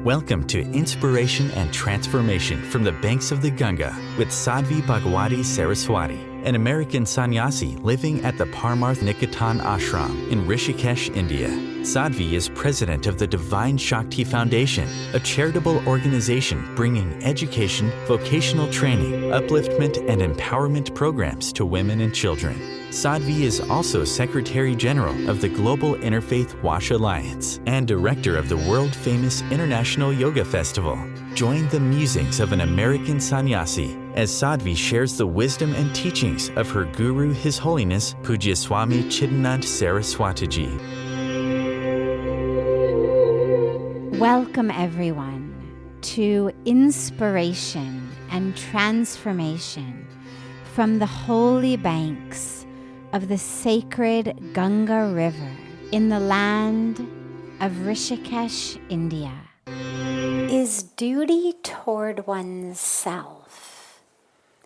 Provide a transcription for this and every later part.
Welcome to Inspiration and Transformation from the Banks of the Ganga with Sadhvi Bhagawati Saraswati, an American sannyasi living at the Parmarth Niketan Ashram in Rishikesh, India. Sadhvi is president of the Divine Shakti Foundation, a charitable organization bringing education, vocational training, upliftment, and empowerment programs to women and children. Sadhvi is also Secretary General of the Global Interfaith Wash Alliance and Director of the world-famous International Yoga Festival. Join the musings of an American sannyasi as Sadhvi shares the wisdom and teachings of her guru, His Holiness Pujya Swami Chidanand Saraswatiji. Welcome everyone to Inspiration and Transformation from the holy banks of the sacred Ganga River in the land of Rishikesh, India. Is duty toward one's self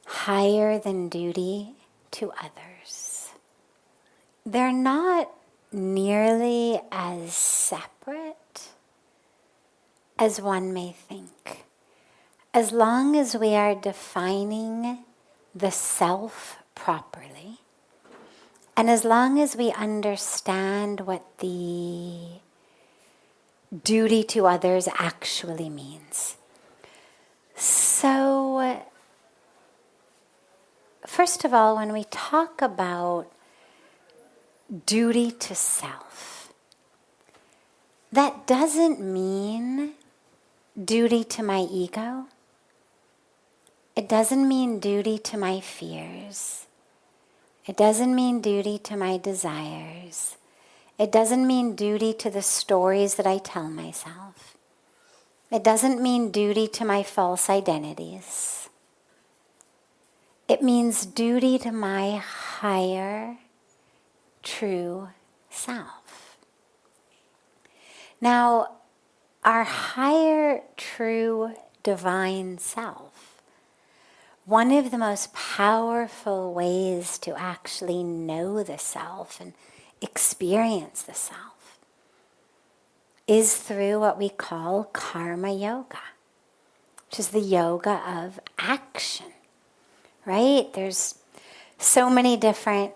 higher than duty to others? They're not nearly as separate as one may think. As long as we are defining the self properly, and as long as we understand what the duty to others actually means. So, first of all, when we talk about duty to self, that doesn't mean duty to my ego. It doesn't mean duty to my fears. It doesn't mean duty to my desires. It doesn't mean duty to the stories that I tell myself. It doesn't mean duty to my false identities. It means duty to my higher, true self. Now, our higher, true, divine self, one of the most powerful ways to actually know the self and experience the self is through what we call karma yoga, which is the yoga of action, right? There's so many different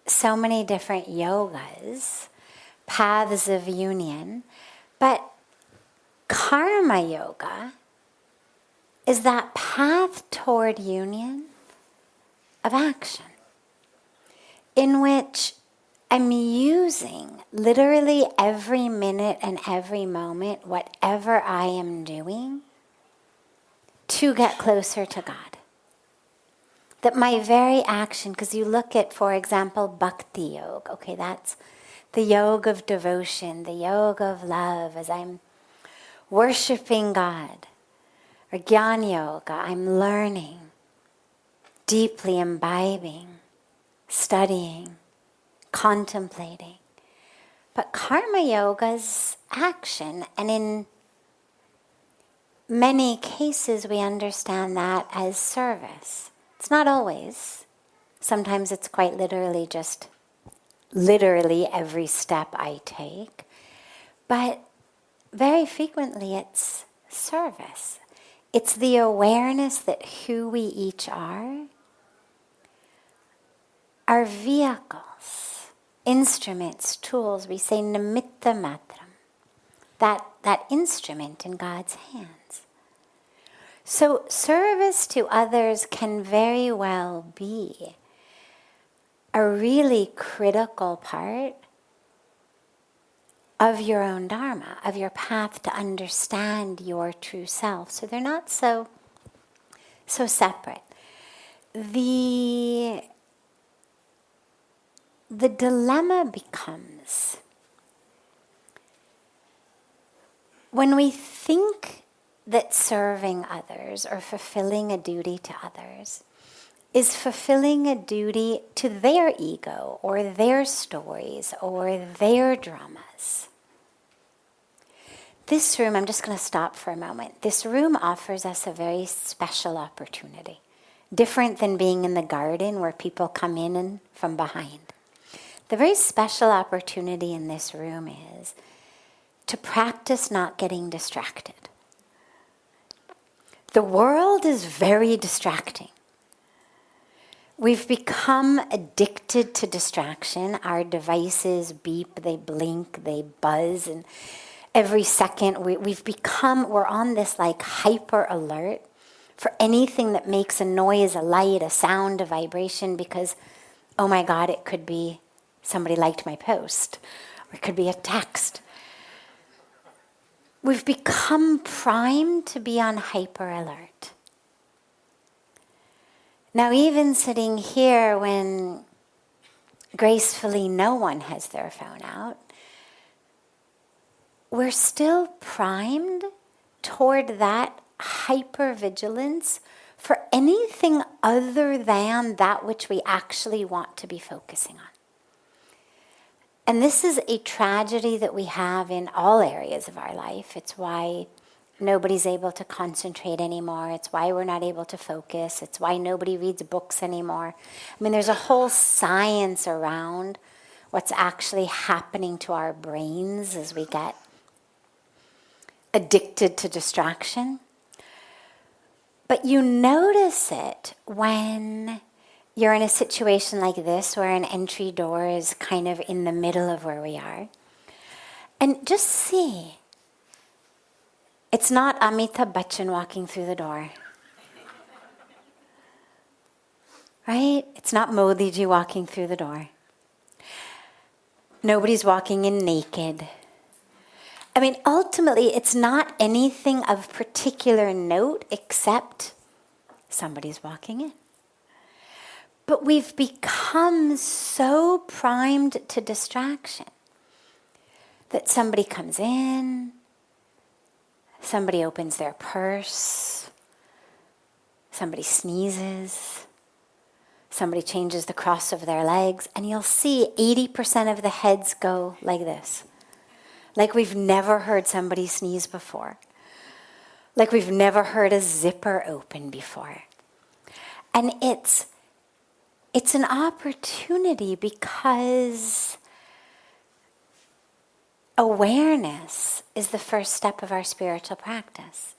yogas, paths of union, but karma yoga is that path toward union of action, in which I'm using literally every minute and every moment, whatever I am doing, to get closer to God. That my very action, because you look at, for example, Bhakti Yoga, okay, that's the yoga of devotion, the yoga of love, as I'm worshiping God. Or Jnana Yoga, I'm learning, deeply imbibing, studying, contemplating. But Karma Yoga's action, and in many cases we understand that as service. It's not always. Sometimes it's quite literally just every step I take. But very frequently it's service. It's the awareness that who we each are vehicles, instruments, tools. We say nimitta matram, that instrument in God's hands. So service to others can very well be a really critical part of your own dharma, of your path to understand your true self. So they're not so separate. The dilemma becomes when we think that serving others or fulfilling a duty to others is fulfilling a duty to their ego or their stories or their dramas. This room, I'm just going to stop for a moment. This room offers us a very special opportunity, different than being in the garden where people come in and from behind. The very special opportunity in this room is to practice not getting distracted. The world is very distracting. We've become addicted to distraction. Our devices beep, they blink, they buzz, and every second we're on this like hyper alert for anything that makes a noise, a light, a sound, a vibration, because, oh my God, it could be somebody liked my post, or it could be a text. We've become primed to be on hyper alert. Now, even sitting here when gracefully no one has their phone out, we're still primed toward that hypervigilance for anything other than that which we actually want to be focusing on. And this is a tragedy that we have in all areas of our life. It's why nobody's able to concentrate anymore. It's why we're not able to focus. It's why nobody reads books anymore. I mean, there's a whole science around what's actually happening to our brains as we get addicted to distraction. But you notice it when you're in a situation like this where an entry door is kind of in the middle of where we are. And just see, it's not Amitabh Bachchan walking through the door. Right? It's not Modi ji walking through the door. Nobody's walking in naked. I mean, ultimately, it's not anything of particular note except somebody's walking in. But we've become so primed to distraction that somebody comes in, somebody opens their purse, somebody sneezes, somebody changes the cross of their legs, and you'll see 80% of the heads go like this. Like we've never heard somebody sneeze before. Like we've never heard a zipper open before. And it's an opportunity because awareness is the first step of our spiritual practice.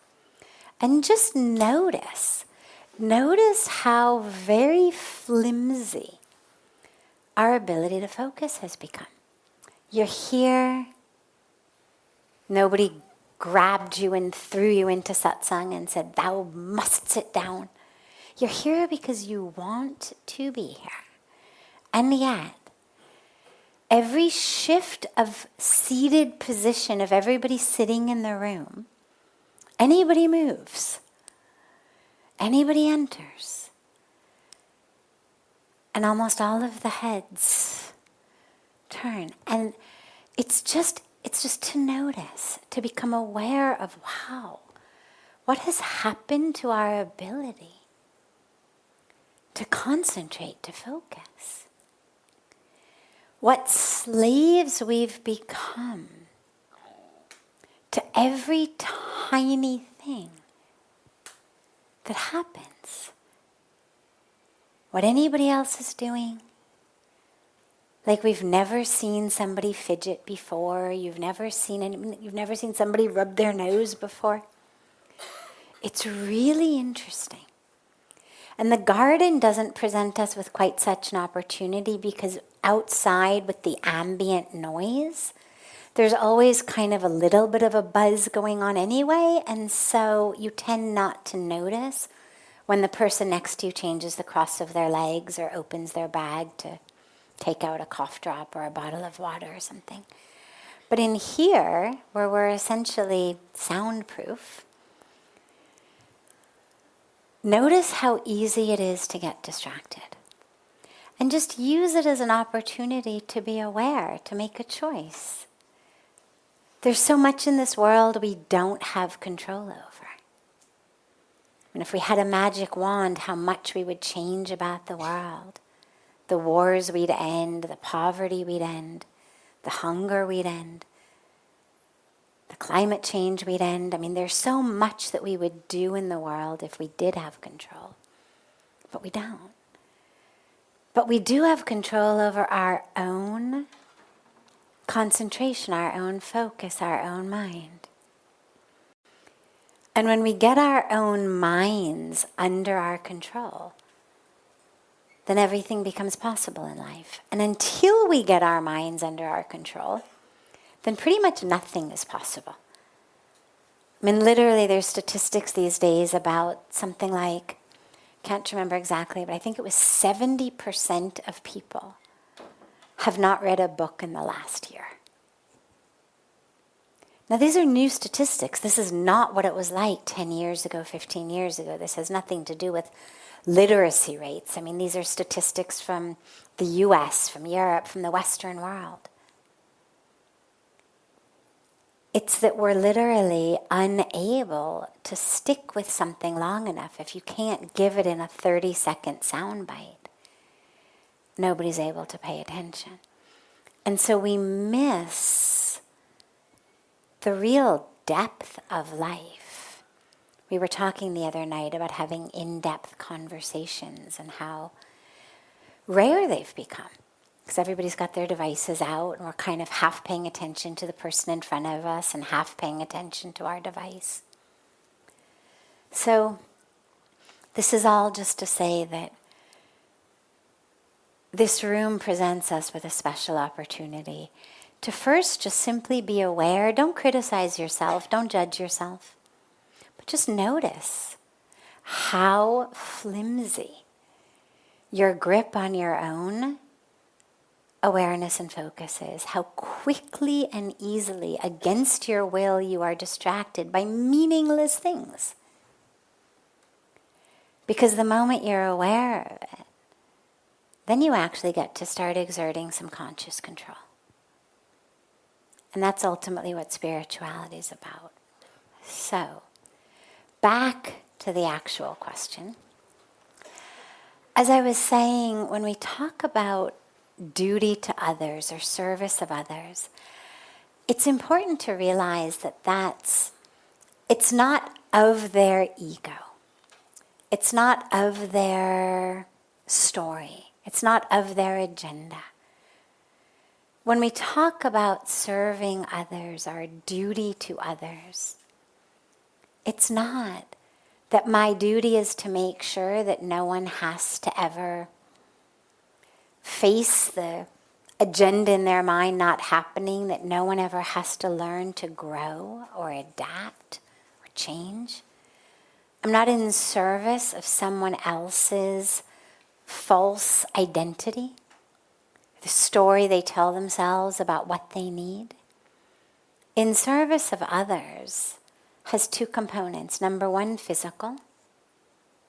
And just notice how very flimsy our ability to focus has become. You're here, nobody grabbed you and threw you into satsang and said, thou must sit down. You're here because you want to be here. And yet, every shift of seated position of everybody sitting in the room, anybody moves, anybody enters, and almost all of the heads turn. And it's just to notice, to become aware of, wow, what has happened to our ability to concentrate, to focus? What slaves we've become to every tiny thing that happens. What anybody else is doing. Like we've never seen somebody fidget before. You've never seen somebody rub their nose before. It's really interesting. And the garden doesn't present us with quite such an opportunity because outside with the ambient noise, there's always kind of a little bit of a buzz going on anyway, and so you tend not to notice when the person next to you changes the cross of their legs or opens their bag to take out a cough drop or a bottle of water or something. But in here, where we're essentially soundproof, notice how easy it is to get distracted. And just use it as an opportunity to be aware, to make a choice. There's so much in this world we don't have control over. And if we had a magic wand, how much we would change about the world. The wars we'd end, the poverty we'd end, the hunger we'd end, the climate change we'd end. I mean, there's so much that we would do in the world if we did have control. But we don't. But we do have control over our own concentration, our own focus, our own mind. And when we get our own minds under our control, then everything becomes possible in life. And until we get our minds under our control, then pretty much nothing is possible. I mean, literally, there's statistics these days about something like, can't remember exactly, but I think it was 70% of people have not read a book in the last year. Now, these are new statistics. This is not what it was like 10 years ago, 15 years ago. This has nothing to do with literacy rates. I mean, these are statistics from the US, from Europe, from the Western world. It's that we're literally unable to stick with something long enough. If you can't give it in a 30-second soundbite, nobody's able to pay attention. And so we miss the real depth of life. We were talking the other night about having in-depth conversations and how rare they've become. Because everybody's got their devices out and we're kind of half paying attention to the person in front of us and half paying attention to our device. So this is all just to say that this room presents us with a special opportunity to first just simply be aware. Don't criticize yourself, don't judge yourself, but just notice how flimsy your grip on your own awareness and focus is, how quickly and easily against your will you are distracted by meaningless things. Because the moment you're aware of it, then you actually get to start exerting some conscious control. And that's ultimately what spirituality is about. So, back to the actual question. As I was saying, when we talk about duty to others or service of others, it's important to realize that it's not of their ego. It's not of their story. It's not of their agenda. When we talk about serving others, our duty to others, it's not that my duty is to make sure that no one has to ever face the agenda in their mind not happening, that no one ever has to learn to grow or adapt or change. I'm not in service of someone else's false identity, the story they tell themselves about what they need. In service of others has two components. Number one, physical,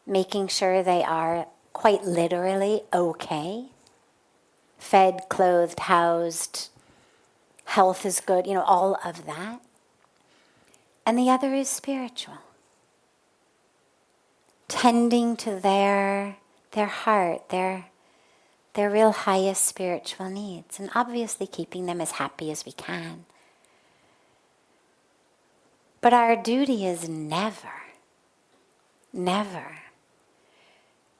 making sure they are quite literally okay, fed, clothed, housed, health is good, all of that. And the other is spiritual, tending to their heart, their real highest spiritual needs, and obviously keeping them as happy as we can. But our duty is never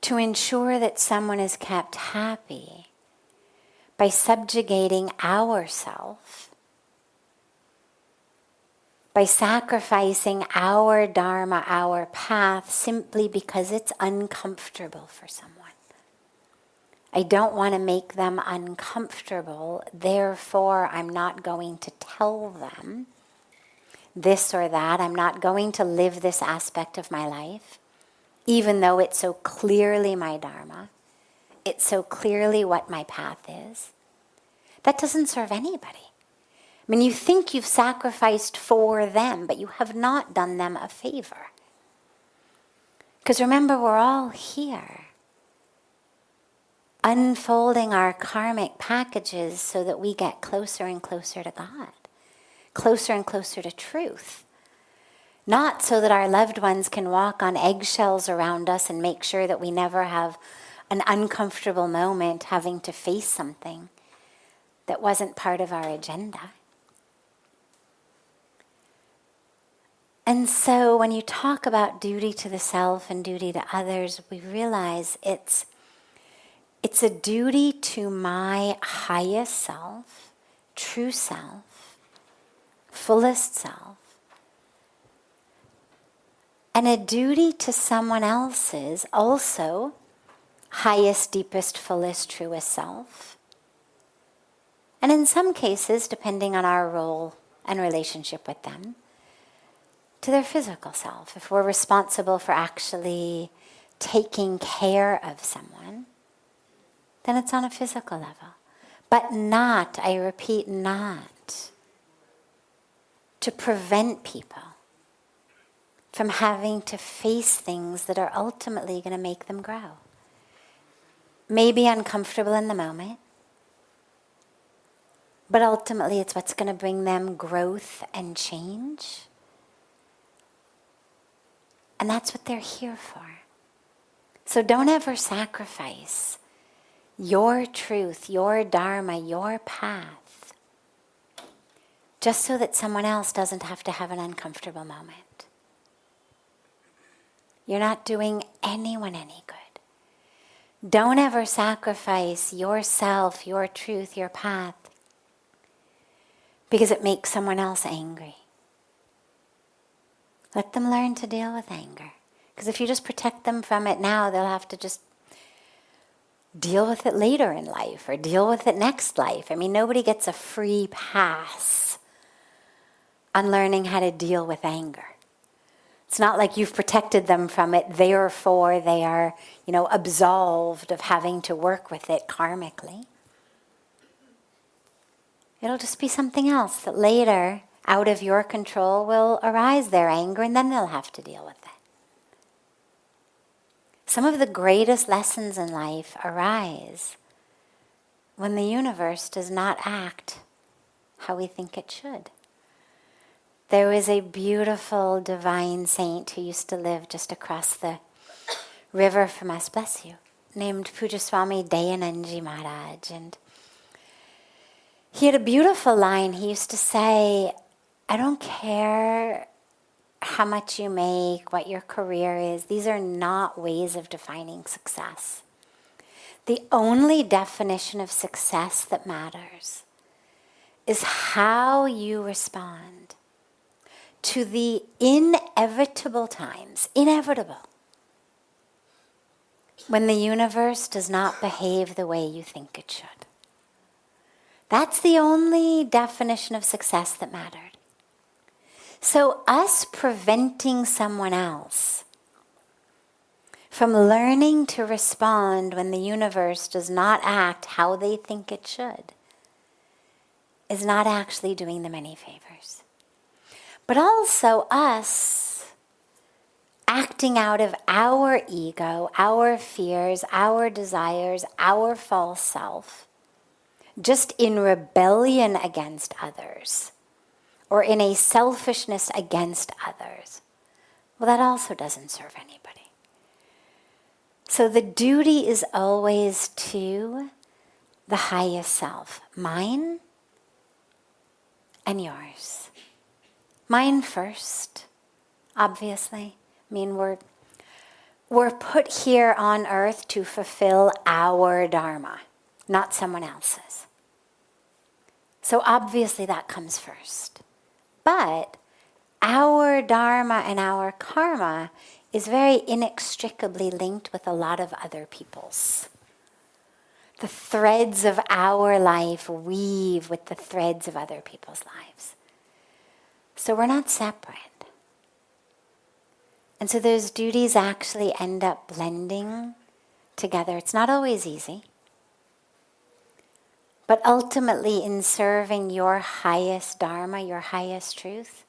to ensure that someone is kept happy by subjugating ourself, by sacrificing our dharma, our path, simply because it's uncomfortable for someone. I don't want to make them uncomfortable, therefore I'm not going to tell them this or that. I'm not going to live this aspect of my life, even though it's so clearly my dharma. It's so clearly what my path is. That doesn't serve anybody. I mean, you think you've sacrificed for them, but you have not done them a favor. Because remember, we're all here unfolding our karmic packages so that we get closer and closer to God, closer and closer to truth. Not so that our loved ones can walk on eggshells around us and make sure that we never have an uncomfortable moment having to face something that wasn't part of our agenda. And so when you talk about duty to the self and duty to others, we realize it's a duty to my highest self, true self, fullest self, And a duty to someone else's also highest, deepest, fullest, truest self. And in some cases, depending on our role and relationship with them, to their physical self. If we're responsible for actually taking care of someone, then it's on a physical level. But not, I repeat, not to prevent people from having to face things that are ultimately going to make them grow. Maybe uncomfortable in the moment, but ultimately it's what's going to bring them growth and change. And that's what they're here for. So don't ever sacrifice your truth, your dharma, your path, just so that someone else doesn't have to have an uncomfortable moment. You're not doing anyone any good. Don't ever sacrifice yourself, your truth, your path, because it makes someone else angry. Let them learn to deal with anger. Because if you just protect them from it now, they'll have to just deal with it later in life or deal with it next life. I mean, nobody gets a free pass on learning how to deal with anger. It's not like you've protected them from it, therefore they are, absolved of having to work with it karmically. It'll just be something else that later, out of your control, will arise their anger, and then they'll have to deal with it. Some of the greatest lessons in life arise when the universe does not act how we think it should. There was a beautiful divine saint who used to live just across the river from us, bless you, named Pujaswami Dayananji Maharaj. And he had a beautiful line. He used to say, I don't care how much you make, what your career is. These are not ways of defining success. The only definition of success that matters is how you respond to the inevitable times, inevitable, when the universe does not behave the way you think it should. That's the only definition of success that mattered. So us preventing someone else from learning to respond when the universe does not act how they think it should is not actually doing them any favors. But also us acting out of our ego, our fears, our desires, our false self, just in rebellion against others, or in a selfishness against others, well, that also doesn't serve anybody. So the duty is always to the highest self, mine and yours. Mine first, obviously. I mean, we're put here on earth to fulfill our dharma, not someone else's. So obviously that comes first. But our dharma and our karma is very inextricably linked with a lot of other people's. The threads of our life weave with the threads of other people's lives. So we're not separate. And so those duties actually end up blending together. It's not always easy. But ultimately, in serving your highest dharma, your highest truth,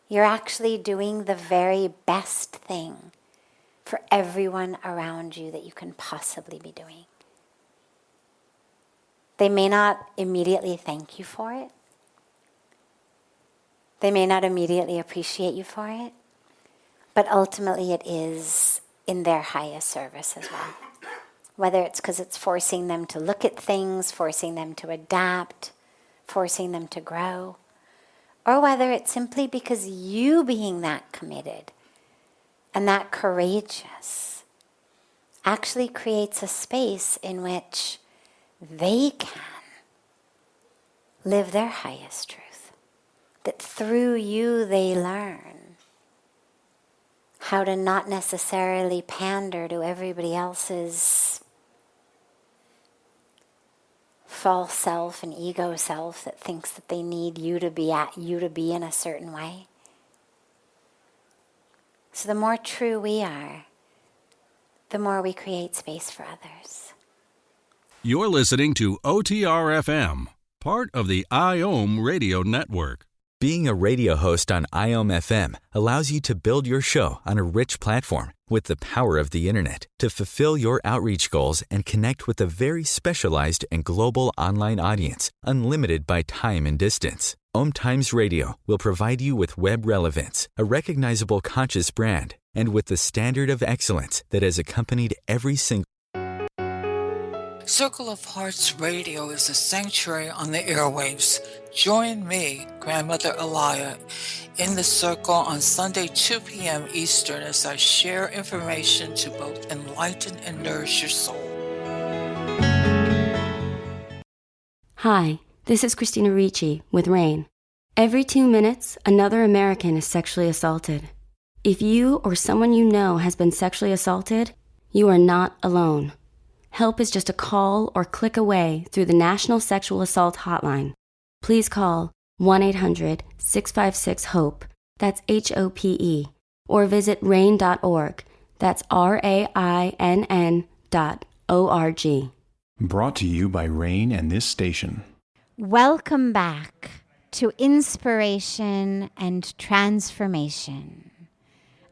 you're actually doing the very best thing for everyone around you that you can possibly be doing. They may not immediately thank you for it. They may not immediately appreciate you for it. But ultimately, it is in their highest service as well. Whether it's because it's forcing them to look at things, forcing them to adapt, forcing them to grow, or whether it's simply because you being that committed and that courageous actually creates a space in which they can live their highest truth, that through you they learn how to not necessarily pander to everybody else's false self and ego self that thinks that they need you to be in a certain way. So the more true we are, the more we create space for others. You're listening to OTR-FM, part of the IOM radio network. Being a radio host on IOM FM allows you to build your show on a rich platform with the power of the internet to fulfill your outreach goals and connect with a very specialized and global online audience, unlimited by time and distance. Om Times Radio will provide you with web relevance, a recognizable conscious brand, and with the standard of excellence that has accompanied every single Circle of Hearts Radio is a sanctuary on the airwaves. Join me, Grandmother Elia, in the circle on Sunday, 2 p.m. Eastern as I share information to both enlighten and nourish your soul. Hi, this is Christina Ricci with RAIN. Every 2 minutes, another American is sexually assaulted. If you or someone you know has been sexually assaulted, you are not alone. Help is just a call or click away through the National Sexual Assault Hotline. Please call 1-800-656-HOPE, that's HOPE, or visit rain.org, that's RAINN.org. Brought to you by RAIN and this station. Welcome back to Inspiration and Transformation.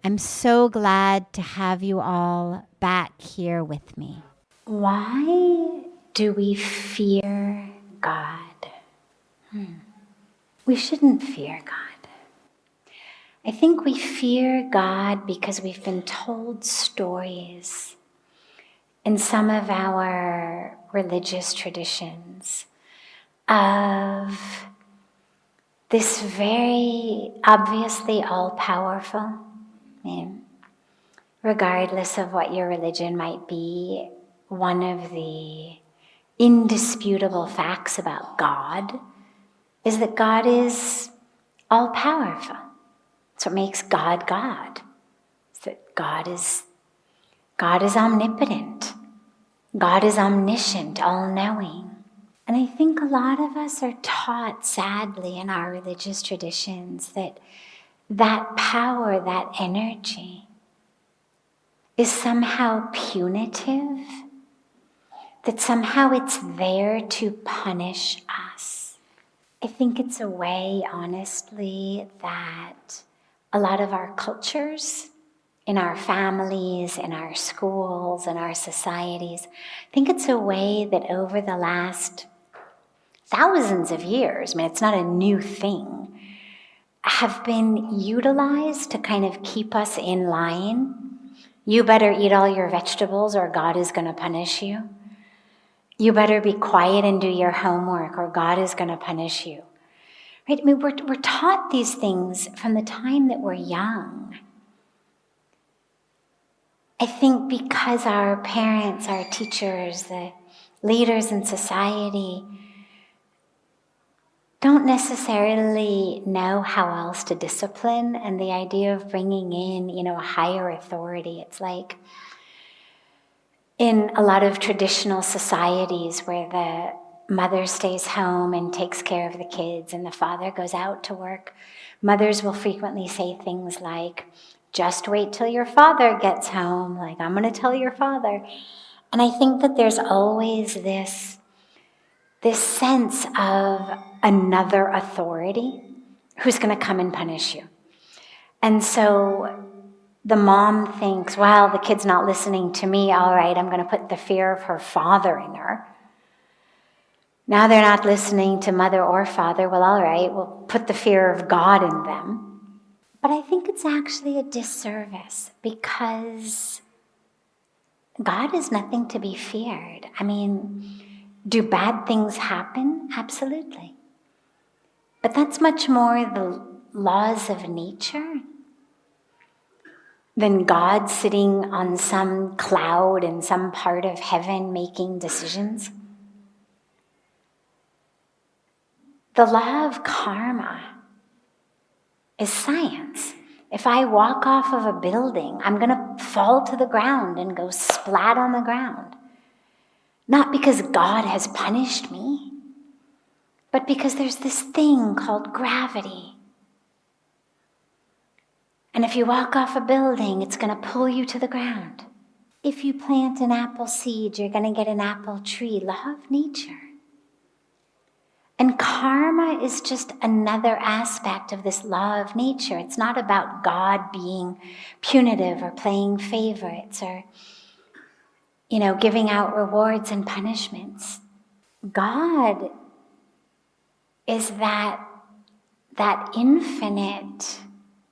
I'm so glad to have you all back here with me. Why do we fear God? We shouldn't fear God. I think we fear God because we've been told stories in some of our religious traditions of this very obviously all-powerful, regardless of what your religion might be. One of the indisputable facts about God is that God is all-powerful. That's what makes God God. It's that God is omnipotent. God is omniscient, all-knowing. And I think a lot of us are taught, sadly, in our religious traditions that power, that energy, is somehow punitive, that somehow it's there to punish us. I think it's a way, honestly, that a lot of our cultures, in our families, in our schools, in our societies, I think it's a way that over the last thousands of years, it's not a new thing, have been utilized to kind of keep us in line. You better eat all your vegetables or God is going to punish you. You better be quiet and do your homework or God is going to punish you. Right? We're taught these things from the time that we're young. I think because our parents, our teachers, the leaders in society don't necessarily know how else to discipline, and the idea of bringing in, a higher authority. It's like in a lot of traditional societies where the mother stays home and takes care of the kids and the father goes out to work, mothers will frequently say things like, just wait till your father gets home, like, I'm going to tell your father. And I think that there's always this sense of another authority who's going to come and punish you. And so the mom thinks, well, the kid's not listening to me. All right, I'm going to put the fear of her father in her. Now they're not listening to mother or father. Well, all right, we'll put the fear of God in them. But I think it's actually a disservice because God is nothing to be feared. Do bad things happen? Absolutely. But that's much more the laws of nature than God sitting on some cloud in some part of heaven making decisions. The law of karma is science. If I walk off of a building, I'm going to fall to the ground and go splat on the ground. Not because God has punished me, but because there's this thing called gravity. And if you walk off a building, it's going to pull you to the ground. If you plant an apple seed, you're going to get an apple tree. Law of nature. And karma is just another aspect of this law of nature. It's not about God being punitive or playing favorites or, giving out rewards and punishments. God is that infinite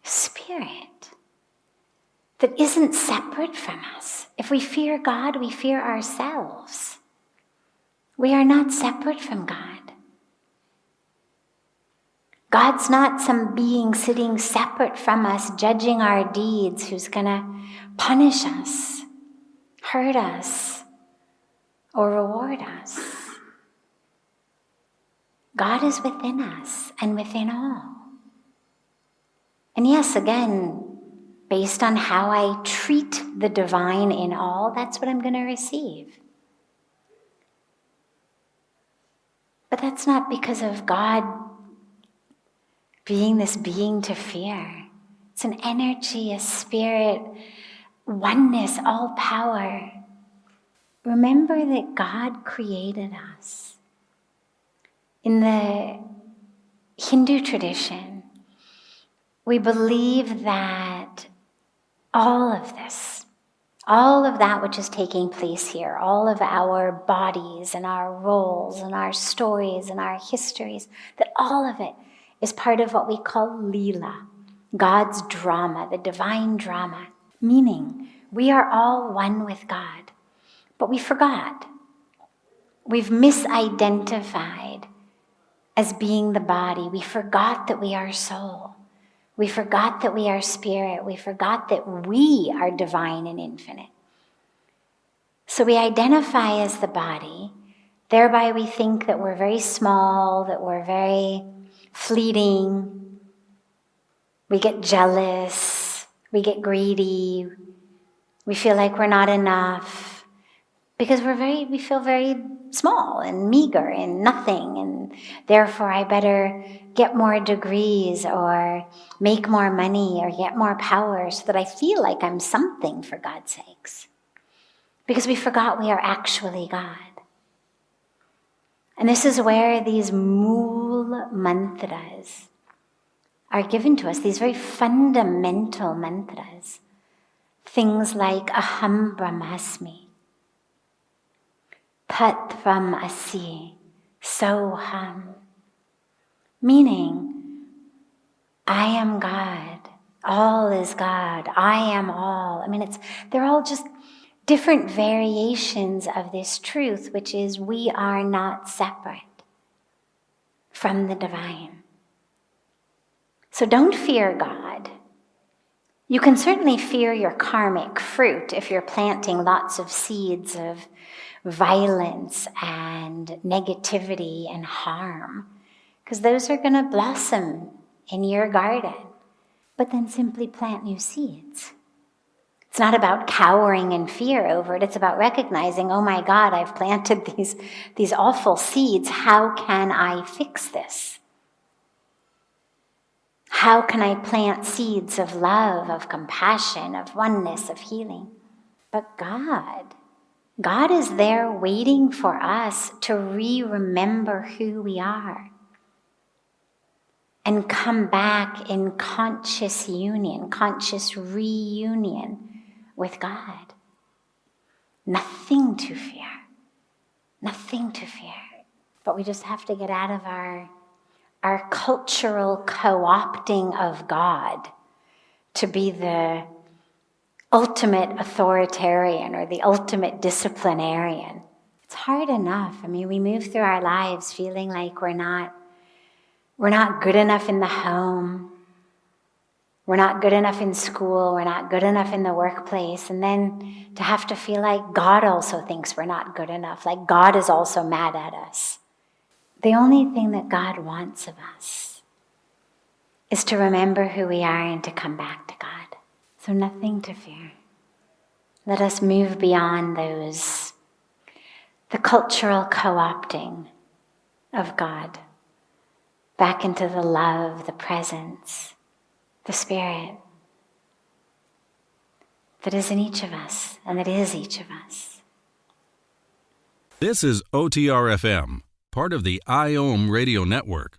spirit that isn't separate from us. If we fear God, we fear ourselves. We are not separate from God. God's not some being sitting separate from us, judging our deeds, who's going to punish us, hurt us, or reward us. God is within us and within all. And yes, again, based on how I treat the divine in all, that's what I'm going to receive. But that's not because of God being this being to fear. It's an energy, a spirit, oneness, all power. Remember that God created us. In the Hindu tradition, we believe that all of this, all of that which is taking place here, all of our bodies and our roles and our stories and our histories, that all of it is part of what we call Leela, God's drama, the divine drama. Meaning, we are all one with God, but we forgot. We've misidentified as being the body. We forgot that we are soul. We forgot that we are spirit. We forgot that we are divine and infinite. So we identify as the body. Thereby we think that we're very small, that we're very fleeting. We get jealous. We get greedy. We feel like we're not enough because we feel very small and meager and nothing, and therefore I better get more degrees or make more money or get more power so that I feel like I'm something, for God's sakes. Because we forgot we are actually God. And this is where these mool mantras are given to us, these very fundamental mantras. Things like Aham Brahmasmi, Tattvam Asi, Soham. Meaning, I am God, all is God, I am all. I mean, they're all just different variations of this truth, which is we are not separate from the divine. So don't fear God. You can certainly fear your karmic fruit if you're planting lots of seeds of violence and negativity and harm, because those are going to blossom in your garden. But then simply plant new seeds. It's not about cowering in fear over it. It's about recognizing, oh my God, I've planted these awful seeds. How can I fix this? How can I plant seeds of love, of compassion, of oneness, of healing? But God is there waiting for us to remember who we are and come back in conscious union, conscious reunion with God. Nothing to fear. Nothing to fear. But we just have to get out of our cultural co-opting of God to be the ultimate authoritarian or the ultimate disciplinarian. It's hard enough. I mean, we move through our lives feeling like we're not good enough in the home. We're not good enough in school. We're not good enough in the workplace. And then to have to feel like God also thinks we're not good enough, like God is also mad at us. The only thing that God wants of us is to remember who we are and to come back to God. So nothing to fear. Let us move beyond the cultural co-opting of God, back into the love, the presence, the spirit that is in each of us and that is each of us. This is OTR-FM, part of the IOM radio network.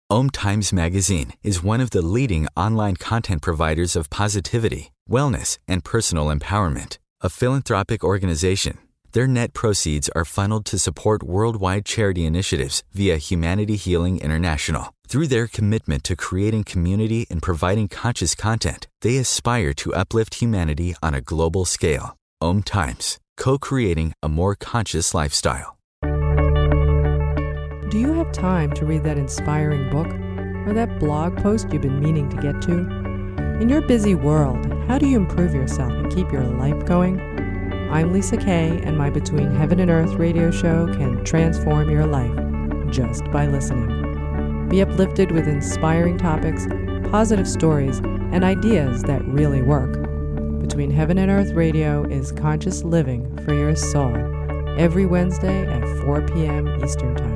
Om Times Magazine is one of the leading online content providers of positivity, wellness, and personal empowerment. A philanthropic organization, their net proceeds are funneled to support worldwide charity initiatives via Humanity Healing International. Through their commitment to creating community and providing conscious content, they aspire to uplift humanity on a global scale. Om Times, co-creating a more conscious lifestyle. Do you have time to read that inspiring book or that blog post you've been meaning to get to? In your busy world, how do you improve yourself and keep your life going? I'm Lisa Kay, and my Between Heaven and Earth radio show can transform your life just by listening. Be uplifted with inspiring topics, positive stories, and ideas that really work. Between Heaven and Earth radio is conscious living for your soul, every Wednesday at 4 p.m. Eastern Time.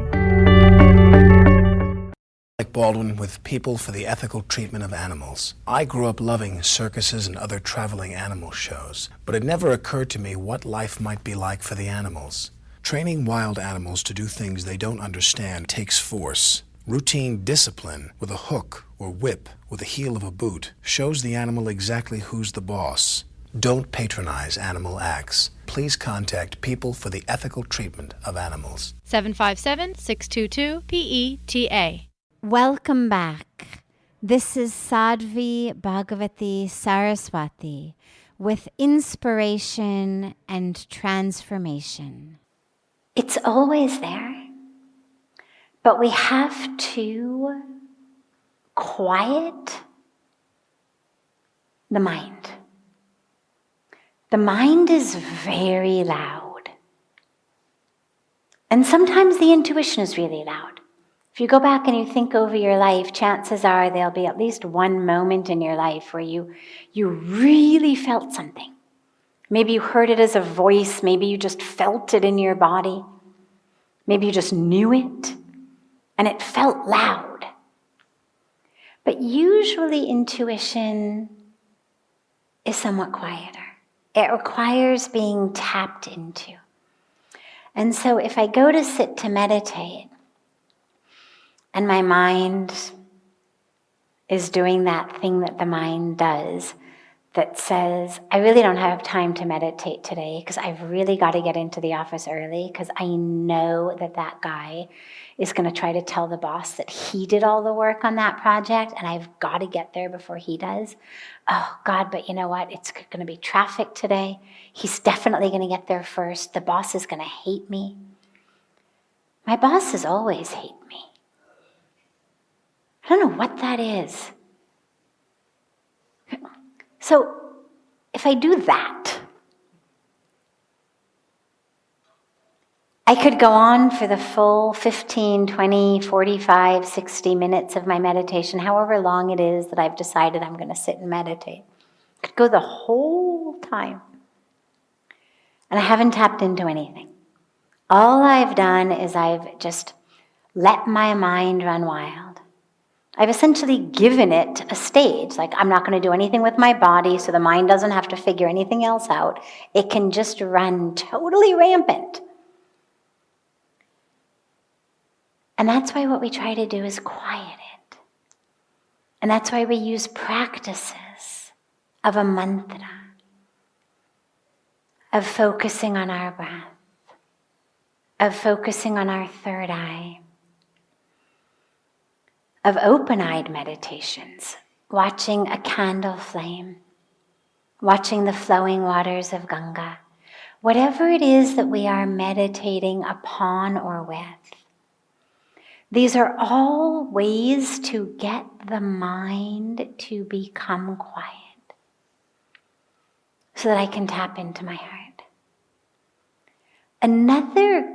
Like Baldwin with People for the Ethical Treatment of Animals. I grew up loving circuses and other traveling animal shows, but it never occurred to me what life might be like for the animals. Training wild animals to do things they don't understand takes force. Routine discipline with a hook or whip with the heel of a boot shows the animal exactly who's the boss. Don't patronize animal acts. Please contact People for the Ethical Treatment of Animals. 757-622-PETA. Welcome back. This is Sadhvi Bhagawati Saraswati with inspiration and transformation. It's always there, but we have to quiet the mind. The mind is very loud. And sometimes the intuition is really loud. If you go back and you think over your life, chances are there'll be at least one moment in your life where you really felt something. Maybe you heard it as a voice. Maybe you just felt it in your body. Maybe you just knew it, and it felt loud. But usually intuition is somewhat quieter. It requires being tapped into. And so if I go to sit to meditate, and my mind is doing that thing that the mind does that says, I really don't have time to meditate today because I've really got to get into the office early because I know that guy is going to try to tell the boss that he did all the work on that project and I've got to get there before he does. Oh, God, but you know what? It's going to be traffic today. He's definitely going to get there first. The boss is going to hate me. My bosses always hate me. I don't know what that is. So if I do that, I could go on for the full 15, 20, 45, 60 minutes of my meditation, however long it is that I've decided I'm going to sit and meditate. I could go the whole time. And I haven't tapped into anything. All I've done is I've just let my mind run wild. I've essentially given it a stage. Like, I'm not going to do anything with my body, so the mind doesn't have to figure anything else out. It can just run totally rampant. And that's why what we try to do is quiet it. And that's why we use practices of a mantra, of focusing on our breath, of focusing on our third eye, of open-eyed meditations, watching a candle flame, watching the flowing waters of Ganga, whatever it is that we are meditating upon or with. These are all ways to get the mind to become quiet so that I can tap into my heart. Another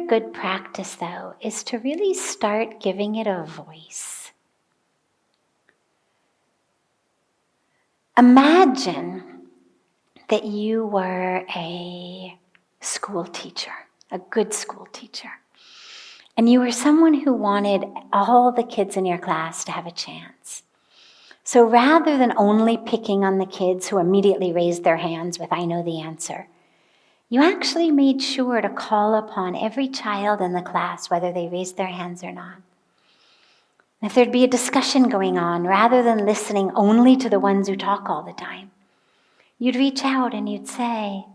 good practice, though, is to really start giving it a voice. Imagine that you were a school teacher, a good school teacher, and you were someone who wanted all the kids in your class to have a chance. So rather than only picking on the kids who immediately raised their hands with, "I know the answer," you actually made sure to call upon every child in the class, whether they raised their hands or not. And if there'd be a discussion going on, rather than listening only to the ones who talk all the time, you'd reach out and you'd say,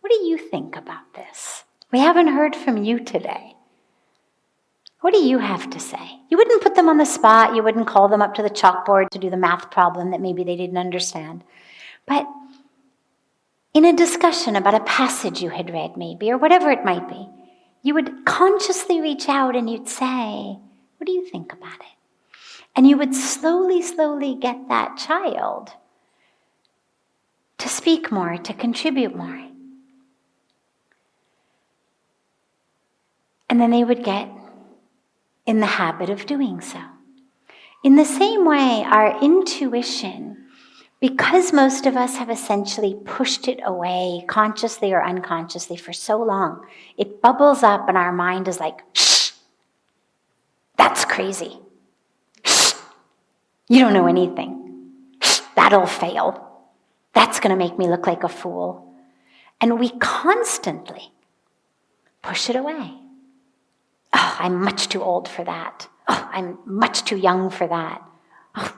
"What do you think about this? We haven't heard from you today. What do you have to say?" You wouldn't put them on the spot. You wouldn't call them up to the chalkboard to do the math problem that maybe they didn't understand. But in a discussion about a passage you had read maybe, or whatever it might be, you would consciously reach out and you'd say, "What do you think about it?" And you would slowly get that child to speak more, to contribute more. And then they would get in the habit of doing so. In the same way, our intuition, because most of us have essentially pushed it away, consciously or unconsciously, for so long, it bubbles up and our mind is like, "Shh, that's crazy. Shh, you don't know anything. Shh, that'll fail. That's going to make me look like a fool." And we constantly push it away. "Oh, I'm much too old for that. Oh, I'm much too young for that." Oh.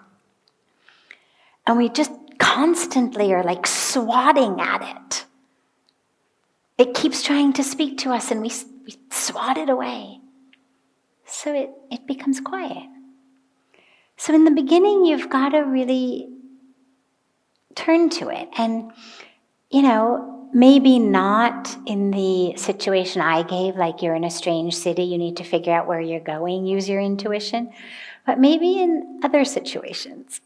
And we just constantly are like swatting at it. It keeps trying to speak to us and we swat it away. So it becomes quiet. So in the beginning, you've got to really turn to it. And, maybe not in the situation I gave, like you're in a strange city, you need to figure out where you're going, use your intuition, but maybe in other situations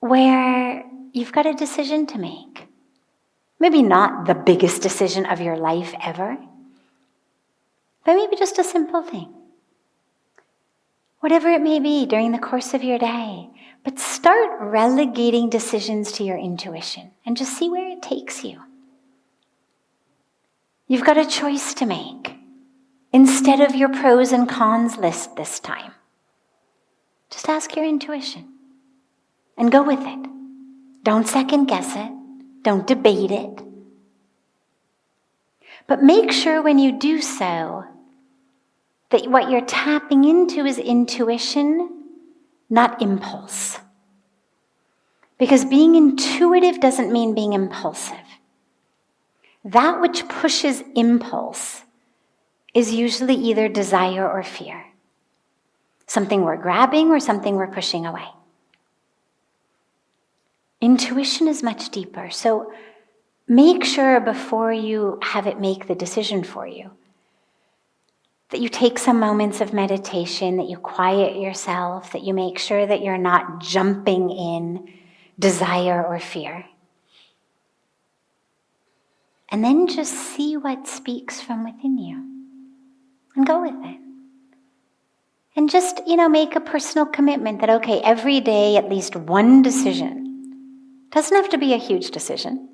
where you've got a decision to make. Maybe not the biggest decision of your life ever, but maybe just a simple thing. Whatever it may be during the course of your day, but start relegating decisions to your intuition and just see where it takes you. You've got a choice to make instead of your pros and cons list this time. Just ask your intuition and go with it. Don't second guess it. Don't debate it. But make sure when you do so that what you're tapping into is intuition, not impulse. Because being intuitive doesn't mean being impulsive. That which pushes impulse is usually either desire or fear. Something we're grabbing or something we're pushing away. Intuition is much deeper. So make sure before you have it make the decision for you that you take some moments of meditation, that you quiet yourself, that you make sure that you're not jumping in desire or fear. And then just see what speaks from within you and go with it. And just, make a personal commitment that, okay, every day at least one decision. Doesn't have to be a huge decision.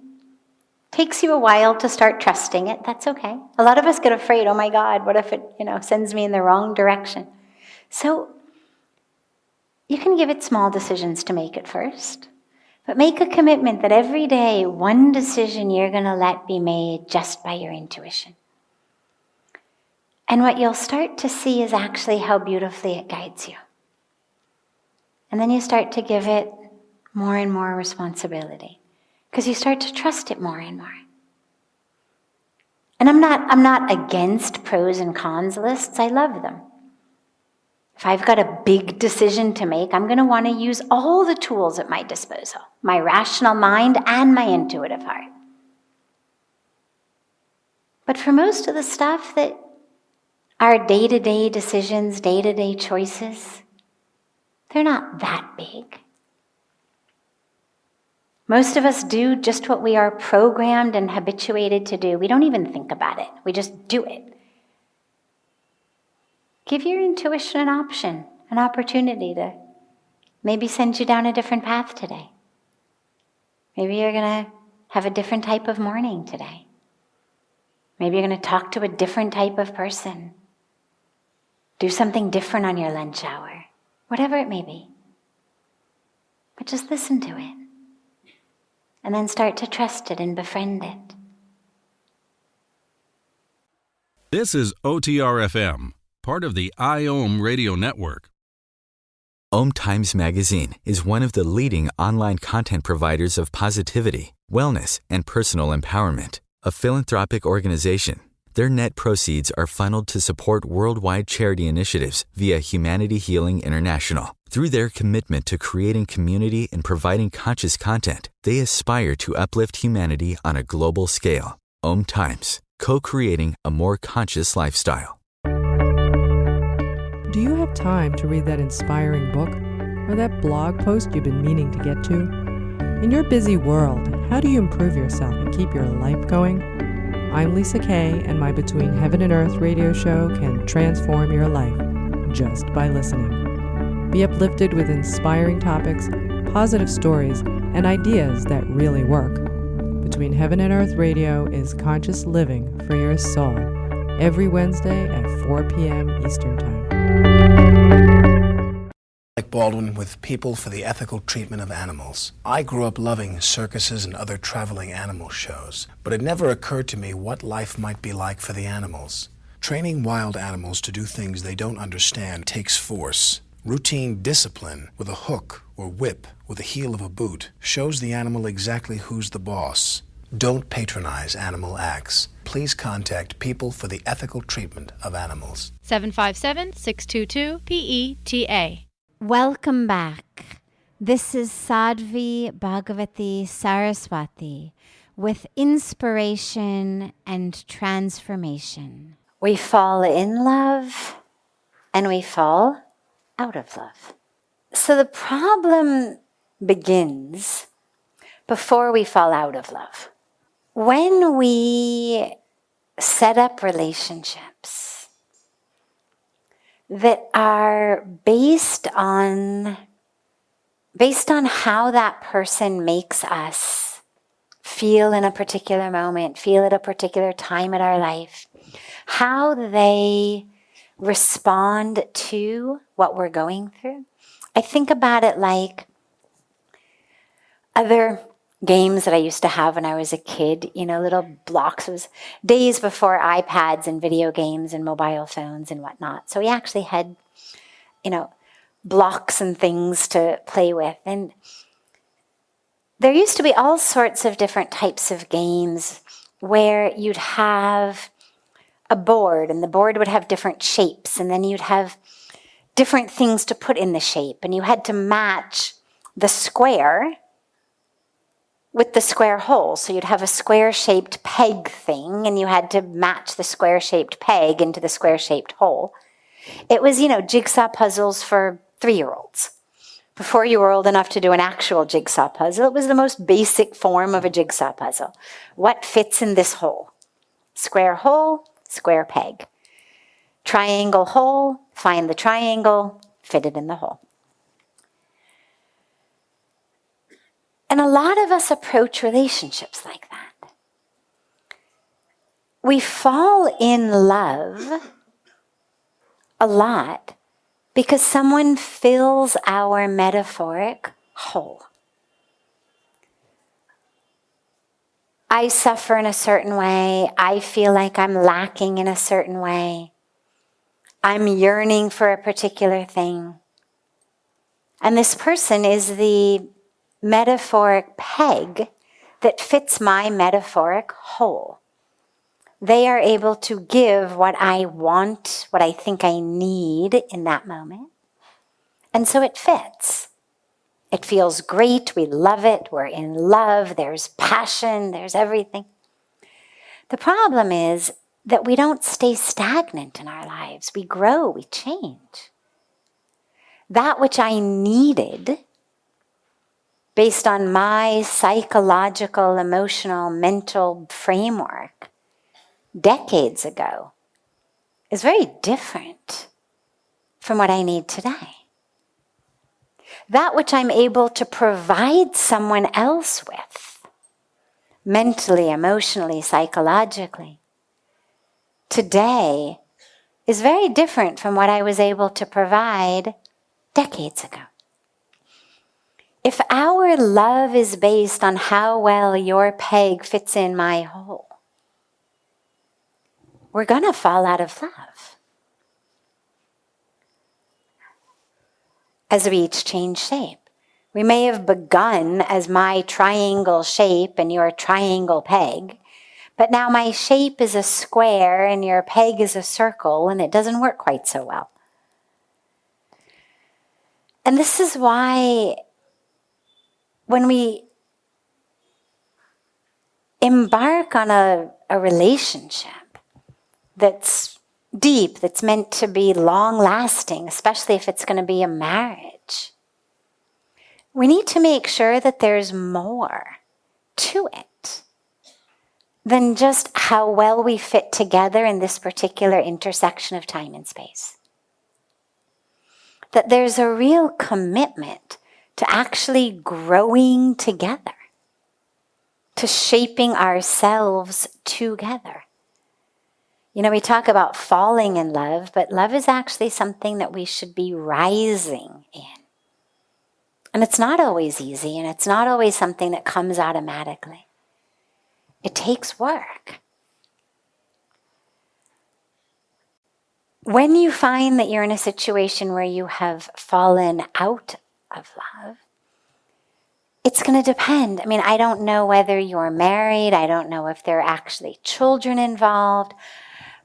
Takes you a while to start trusting it. That's okay. A lot of us get afraid. Oh my God, what if it, sends me in the wrong direction? So you can give it small decisions to make at first, but make a commitment that every day, one decision you're going to let be made just by your intuition. And what you'll start to see is actually how beautifully it guides you. And then you start to give it more and more responsibility, because you start to trust it more and more. And I'm not against pros and cons lists. I love them. If I've got a big decision to make, I'm going to want to use all the tools at my disposal, my rational mind and my intuitive heart. But for most of the stuff that are day-to-day decisions, day-to-day choices, they're not that big. Most of us do just what we are programmed and habituated to do. We don't even think about it. We just do it. Give your intuition an option, an opportunity to maybe send you down a different path today. Maybe you're going to have a different type of morning today. Maybe you're going to talk to a different type of person. Do something different on your lunch hour. Whatever it may be. But just listen to it. And then start to trust it and befriend it. This is OTR-FM, part of the IOM radio network. Om Times Magazine is one of the leading online content providers of positivity, wellness, and personal empowerment. A philanthropic organization, their net proceeds are funneled to support worldwide charity initiatives via Humanity Healing International. Through their commitment to creating community and providing conscious content, they aspire to uplift humanity on a global scale. Om Times, co-creating a more conscious lifestyle. Do you have time to read that inspiring book or that blog post you've been meaning to get to? In your busy world, how do you improve yourself and keep your life going? I'm Lisa Kay, and my Between Heaven and Earth radio show can transform your life just by listening. Be uplifted with inspiring topics, positive stories, and ideas that really work. Between Heaven and Earth radio is conscious living for your soul, every Wednesday at 4 p.m. Eastern Time. Like Baldwin with People for the Ethical Treatment of Animals. I grew up loving circuses and other traveling animal shows, but it never occurred to me what life might be like for the animals. Training wild animals to do things they don't understand takes force. Routine discipline with a hook or whip with the heel of a boot shows the animal exactly who's the boss. Don't patronize animal acts. Please contact People for the Ethical Treatment of Animals. 757-622-PETA. Welcome back. This is Sadhvi Bhagawati Saraswati with inspiration and transformation. We fall in love and we fall out of love. So the problem begins before we fall out of love. When we set up relationships that are based on how that person makes us feel in a particular moment, feel at a particular time in our life, how they respond to what we're going through. I think about it like other games that I used to have when I was a kid, little blocks. It was days before iPads and video games and mobile phones and whatnot. So we actually had, blocks and things to play with. And there used to be all sorts of different types of games where you'd have a board and the board would have different shapes, and then you'd have different things to put in the shape, and you had to match the square with the square hole. So you'd have a square-shaped peg thing, and you had to match the square-shaped peg into the square-shaped hole. It was, jigsaw puzzles for 3-year-olds. Before you were old enough to do an actual jigsaw puzzle, it was the most basic form of a jigsaw puzzle. What fits in this hole? Square hole, square peg. Triangle hole, find the triangle, fit it in the hole. And a lot of us approach relationships like that. We fall in love a lot because someone fills our metaphoric hole. I suffer in a certain way. I feel like I'm lacking in a certain way. I'm yearning for a particular thing. And this person is the metaphoric peg that fits my metaphoric hole. They are able to give what I want, what I think I need in that moment. And so it fits. It feels great. We love it. We're in love. There's passion. There's everything. The problem is that we don't stay stagnant in our lives. We grow. We change. That which I needed based on my psychological, emotional, mental framework decades ago is very different from what I need today. that which I'm able to provide someone else with, mentally, emotionally, psychologically, today is very different from what I was able to provide decades ago. If our love is based on how well your peg fits in my hole, we're going to fall out of love as we each change shape. We may have begun as my triangle shape and your triangle peg, but now my shape is a square and your peg is a circle, and it doesn't work quite so well. And this is why when we embark on a relationship that's deep, that's meant to be long-lasting, especially if it's going to be a marriage, we need to make sure that there's more to it than just how well we fit together in this particular intersection of time and space. That there's a real commitment to actually growing together, to shaping ourselves together. You know, we talk about falling in love, but love is actually something that we should be rising in. And it's not always easy, and it's not always something that comes automatically. It takes work. When you find that you're in a situation where you have fallen out of love, it's going to depend. I mean, I don't know whether you're married. I don't know if there are actually children involved.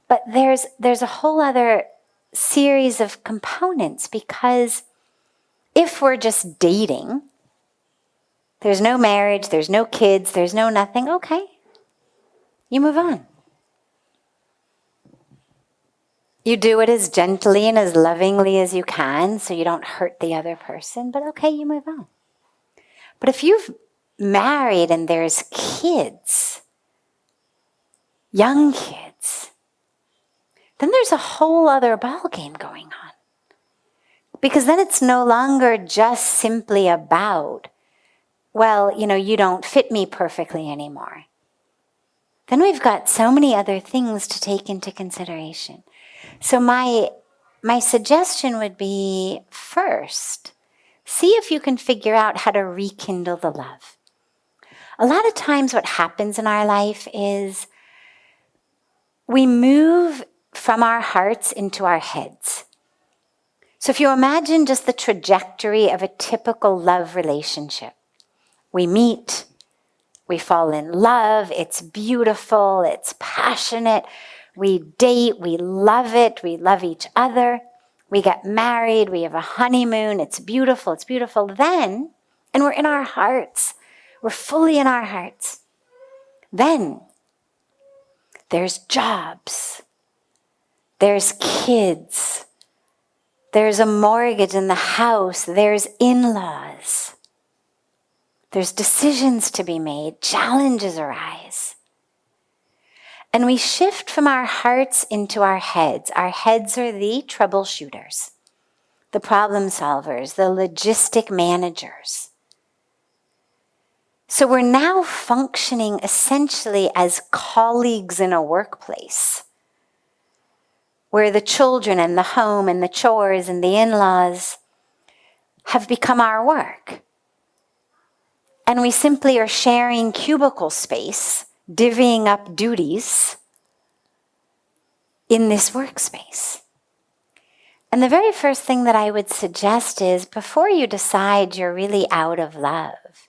But there's a whole other series of components, because if we're just dating, there's no marriage, there's no kids, there's no nothing, okay, you move on. You do it as gently and as lovingly as you can so you don't hurt the other person, but okay, you move on. But if you've married and there's kids, young kids, then there's a whole other ballgame going on. Because then it's no longer just simply about, well, you know, you don't fit me perfectly anymore. Then we've got so many other things to take into consideration. So my suggestion would be, first, see if you can figure out how to rekindle the love. A lot of times what happens in our life is we move from our hearts into our heads. So if you imagine just the trajectory of a typical love relationship, we meet, we fall in love, it's beautiful, it's passionate, we date, we love it, we love each other, we get married, we have a honeymoon, it's beautiful, then, and we're in our hearts, we're fully in our hearts. Then there's jobs, there's kids, there's a mortgage in the house, there's in-laws, there's decisions to be made, challenges arise. And we shift from our hearts into our heads. Our heads are the troubleshooters, the problem solvers, the logistic managers. So we're now functioning essentially as colleagues in a workplace, where the children and the home and the chores and the in-laws have become our work. And we simply are sharing cubicle space, divvying up duties in this workspace. And the very first thing that I would suggest is, before you decide you're really out of love,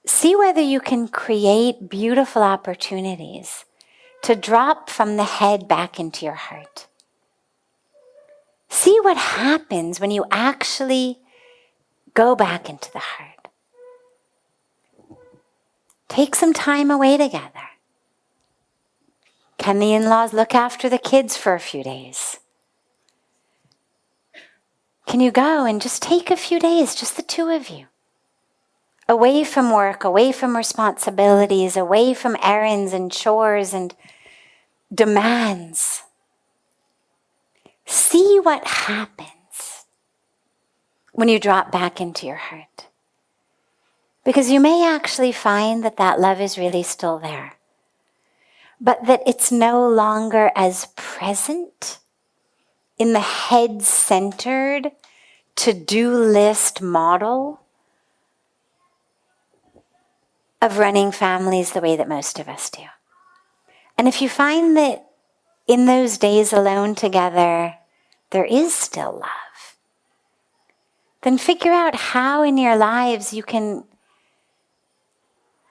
see whether you can create beautiful opportunities to drop from the head back into your heart. See what happens when you actually go back into the heart. Take some time away together. Can the in-laws look after the kids for a few days? Can you go and just take a few days, just the two of you? Away from work, away from responsibilities, away from errands and chores and demands. See what happens when you drop back into your heart. Because you may actually find that that love is really still there, but that it's no longer as present in the head-centered, to-do list model of running families the way that most of us do. And if you find that in those days alone together, there is still love, then figure out how in your lives you can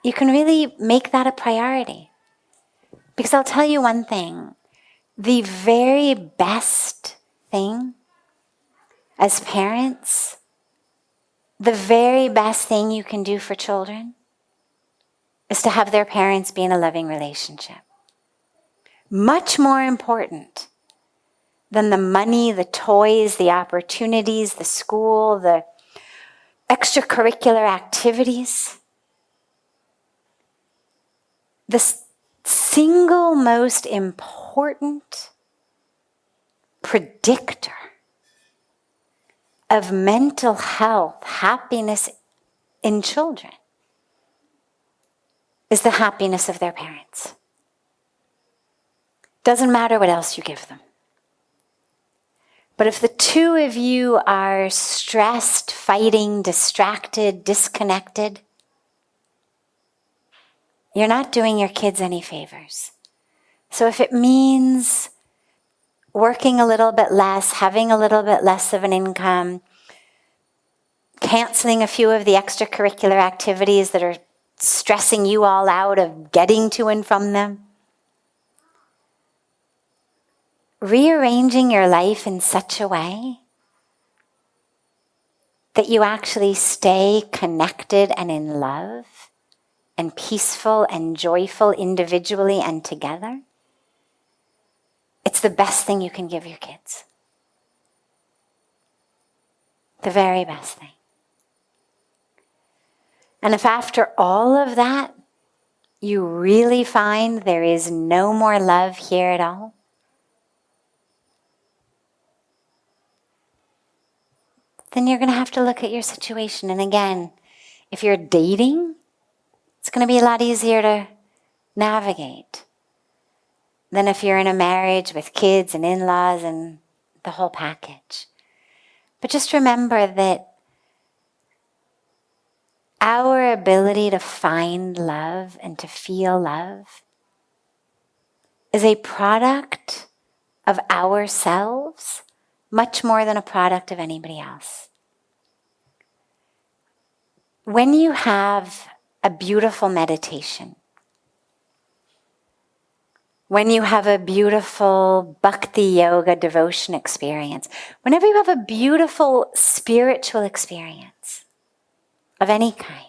really make that a priority. Because I'll tell you one thing, the very best thing as parents, the very best thing you can do for children is to have their parents be in a loving relationship. Much more important than the money, the toys, the opportunities, the school, the extracurricular activities. The single most important predictor of mental health, happiness in children is the happiness of their parents. Doesn't matter what else you give them. But if the two of you are stressed, fighting, distracted, disconnected, you're not doing your kids any favors. So if it means working a little bit less, having a little bit less of an income, canceling a few of the extracurricular activities that are stressing you all out of getting to and from them, rearranging your life in such a way that you actually stay connected and in love and peaceful and joyful individually and together, it's the best thing you can give your kids. The very best thing. And if after all of that, you really find there is no more love here at all, then you're going to have to look at your situation. And again, if you're dating, it's going to be a lot easier to navigate than if you're in a marriage with kids and in-laws and the whole package. But just remember that our ability to find love and to feel love is a product of ourselves much more than a product of anybody else. When you have a beautiful meditation, when you have a beautiful bhakti yoga devotion experience, whenever you have a beautiful spiritual experience of any kind,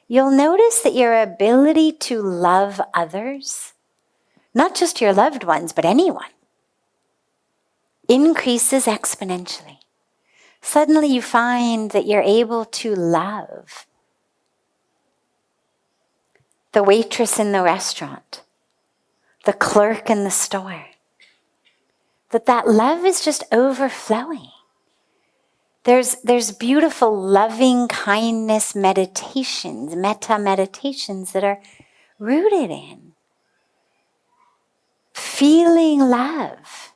you'll notice that your ability to love others, not just your loved ones, but anyone, increases exponentially. Suddenly you find that you're able to love the waitress in the restaurant, the clerk in the store, that love is just overflowing. There's beautiful loving kindness meditations, metta meditations that are rooted in feeling love.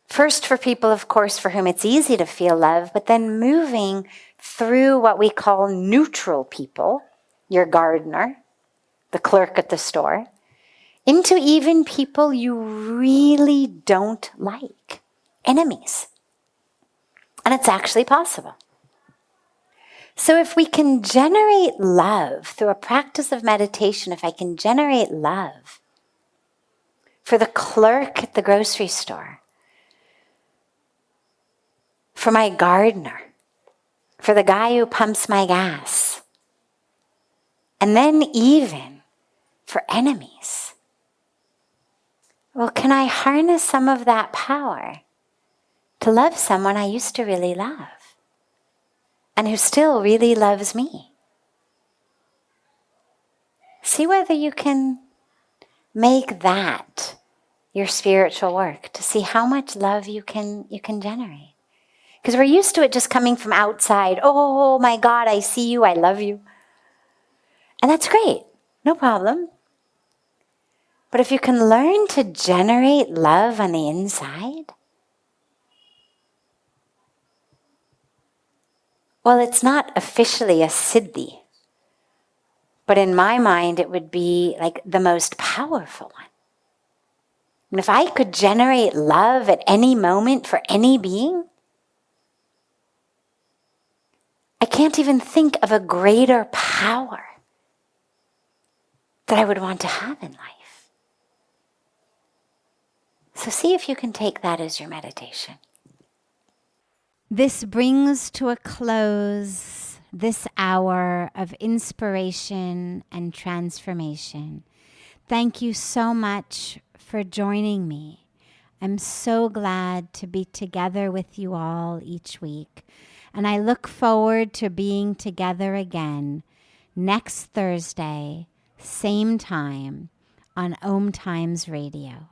First for people, of course, for whom it's easy to feel love, but then moving through what we call neutral people, your gardener, the clerk at the store, into even people you really don't like, enemies. And it's actually possible. So if we can generate love through a practice of meditation, if I can generate love for the clerk at the grocery store, for my gardener, for the guy who pumps my gas, and then even for enemies, well, can I harness some of that power to love someone I used to really love and who still really loves me? See whether you can make that your spiritual work, to see how much love you can generate. Because we're used to it just coming from outside. Oh my God, I see you, I love you. And that's great, no problem. But if you can learn to generate love on the inside, well, it's not officially a siddhi, but in my mind, it would be like the most powerful one. And if I could generate love at any moment for any being, I can't even think of a greater power that I would want to have in life. So see if you can take that as your meditation. This brings to a close this hour of inspiration and transformation. Thank you so much for joining me. I'm so glad to be together with you all each week. And I look forward to being together again next Thursday, same time, on Om Times Radio.